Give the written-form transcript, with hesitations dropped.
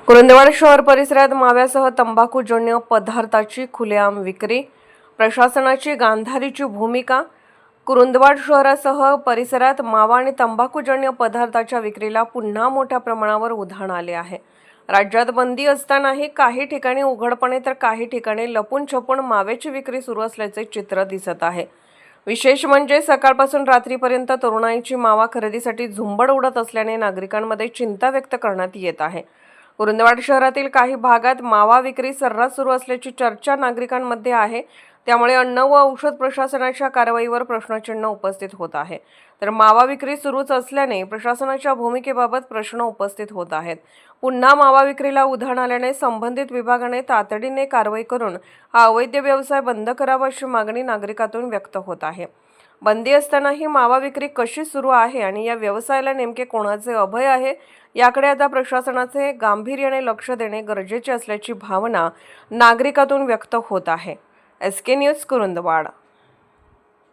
कुरुंदवाड शहर परिसरात माव्यासह तंबाखूजन्य पदार्थाची खुलेआम विक्री, प्रशासनाची गांधारीची भूमिका। कुरुंदवाड शहरासह परिसरात मावा आणि तंबाखूजन्य पदार्थाच्या विक्रीला पुन्हा मोठ्या प्रमाणावर उधाण आले आहे। राज्यात बंदी असतानाही काही ठिकाणी उघडपणे तर काही ठिकाणी लपून छपून माव्याची विक्री सुरू असल्याचे चित्र दिसत आहे। विशेष म्हणजे सकाळपासून रात्रीपर्यंत तरुणाईची मावा खरेदीसाठी झुंबड उडत असल्याने नागरिकांमध्ये चिंता व्यक्त करण्यात येत आहे। कुरुंदवाड शहरातील काही भागात मावा विक्री सर्रास सुरू असल्याची चर्चा नागरिकांमध्ये आहे। त्यामुळे अन्न व औषध प्रशासनाच्या कारवाईवर प्रश्नचिन्ह उपस्थित होत आहे। तर मावा विक्री सुरूच असल्याने प्रशासनाच्या भूमिकेबाबत प्रश्न उपस्थित होत आहेत। पुन्हा मावा विक्रीला उधाण आल्याने संबंधित विभागाने तातडीने कारवाई करून हा अवैध व्यवसाय बंद करावा अशी मागणी नागरिकातून व्यक्त होत आहे। बंदी असतानाही मावा विक्री कशी सुरू आहे आणि या व्यवसायाला नेमके कोणाचे अभय आहे याकडे आता प्रशासनाचे गांभीर्याने लक्ष देणे गरजेचे असल्याची भावना नागरिकातून व्यक्त होत आहे। SK news Kurundwad.